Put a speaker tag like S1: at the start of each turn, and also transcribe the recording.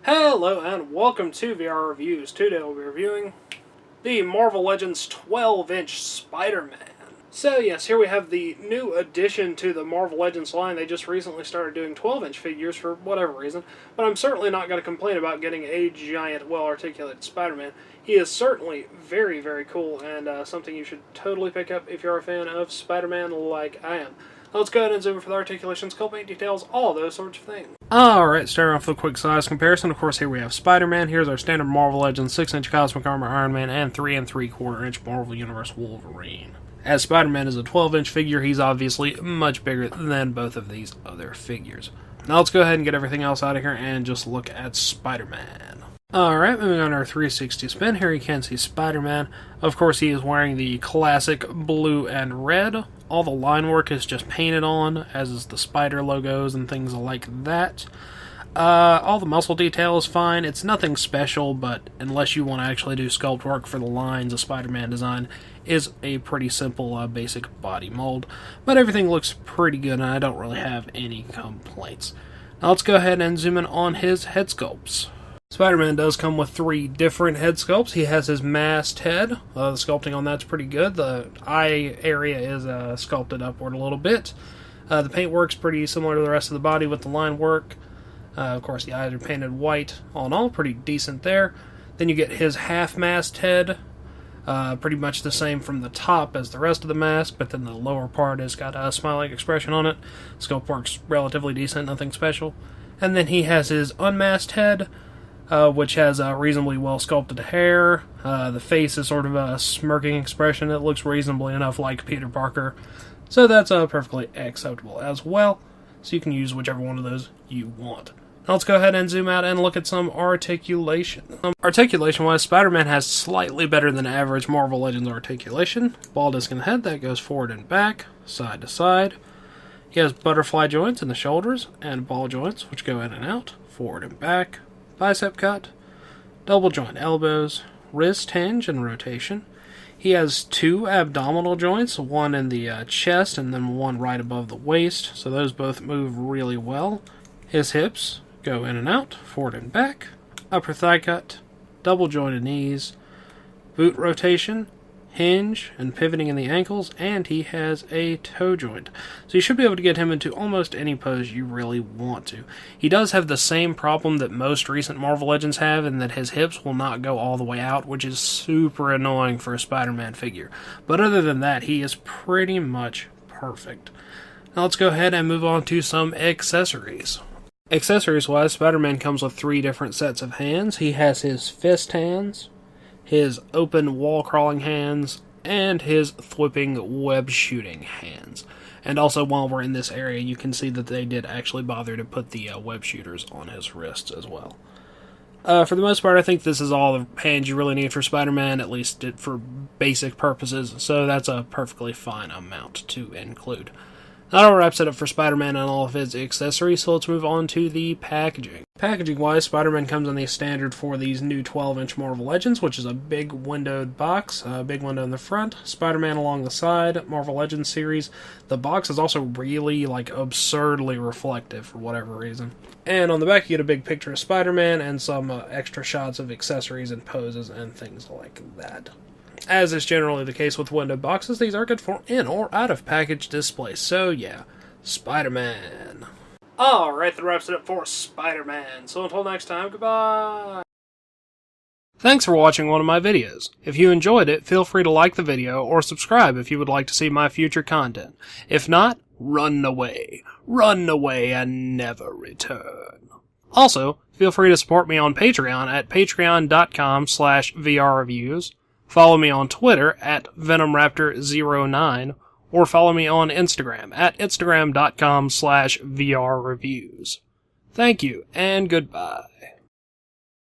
S1: Hello and welcome to VR Reviews. Today we'll be reviewing the Marvel Legends 12-inch Spider-Man. So yes, here we have the new addition to the Marvel Legends line. They just recently started doing 12-inch figures for whatever reason, but I'm certainly not going to complain about getting a giant, well-articulated Spider-Man. He is certainly very, very cool and something you should totally pick up if you're a fan of Spider-Man like I am. Let's go ahead and zoom in for the articulation, sculpt paint details, all those sorts of things. Alright, starting off with a quick size comparison. Of course, here we have Spider-Man. Here's our standard Marvel Legends 6-inch Cosmic Armor Iron Man and 3 3/4-inch Marvel Universe Wolverine. As Spider-Man is a 12-inch figure, he's obviously much bigger than both of these other figures. Now let's go ahead and get everything else out of here and just look at Spider-Man. Alright, moving on to our 360 spin. Here you can see Spider-Man. Of course, he is wearing the classic blue and red. All the line work is just painted on, as is the spider logos and things like that. All the muscle detail is fine. It's nothing special, but unless you want to actually do sculpt work for the lines, a Spider-Man design is a pretty simple, basic body mold. But everything looks pretty good, and I don't really have any complaints. Now let's go ahead and zoom in on his head sculpts. Spider-Man does come with 3 different head sculpts. He has his masked head. The sculpting on that's pretty good. The eye area is sculpted upward a little bit. The paint work's pretty similar to the rest of the body with the line work. Of course, the eyes are painted white. All in all, pretty decent there. Then you get his half-masked head. Pretty much the same from the top as the rest of the mask, but then the lower part has got a smiling expression on it. Sculpt work's relatively decent, nothing special. And then he has his unmasked head, which has a reasonably well sculpted hair. The face is sort of a smirking expression. It looks reasonably enough like Peter Parker. So that's perfectly acceptable as well. So you can use whichever one of those you want. Now let's go ahead and zoom out and look at some articulation. Articulation-wise, Spider-Man has slightly better than average Marvel Legends articulation. Ball disc in the head, that goes forward and back, side to side. He has butterfly joints in the shoulders and ball joints, which go in and out, forward and back. Bicep cut, double joint elbows, wrist hinge and rotation. He has 2 abdominal joints, one in the chest and then one right above the waist, so those both move really well. His hips go in and out, forward and back, upper thigh cut, double jointed knees, boot rotation, hinge and pivoting in the ankles, and he has a toe joint. So you should be able to get him into almost any pose you really want to. He does have the same problem that most recent Marvel Legends have, in that his hips will not go all the way out, which is super annoying for a Spider-Man figure. But other than that, he is pretty much perfect. Now let's go ahead and move on to some accessories. Accessories-wise, Spider-Man comes with 3 different sets of hands. He has his fist hands, his open wall-crawling hands, and his thwipping web-shooting hands. And also, while we're in this area, you can see that they did actually bother to put the web shooters on his wrists as well. For the most part, I think this is all the hands you really need for Spider-Man, at least for basic purposes, so that's a perfectly fine amount to include. That wraps it up for Spider-Man and all of his accessories, so let's move on to the packaging. Packaging-wise, Spider-Man comes in the standard for these new 12-inch Marvel Legends, which is a big windowed box, a big window in the front, Spider-Man along the side, Marvel Legends series. The box is also really, absurdly reflective for whatever reason. And on the back, you get a big picture of Spider-Man and some extra shots of accessories and poses and things like that. As is generally the case with window boxes, these are good for in or out of package display. So yeah, Spider-Man. Alright, that wraps it up for Spider-Man. So until next time, goodbye. Thanks for watching one of my videos. If you enjoyed it, feel free to like the video or subscribe if you would like to see my future content. If not, run away. Run away and never return. Also, feel free to support me on Patreon at patreon.com/vrreviews. Follow me on Twitter at VenomRaptor09, or follow me on Instagram at instagram.com/vrreviews. Thank you, and goodbye.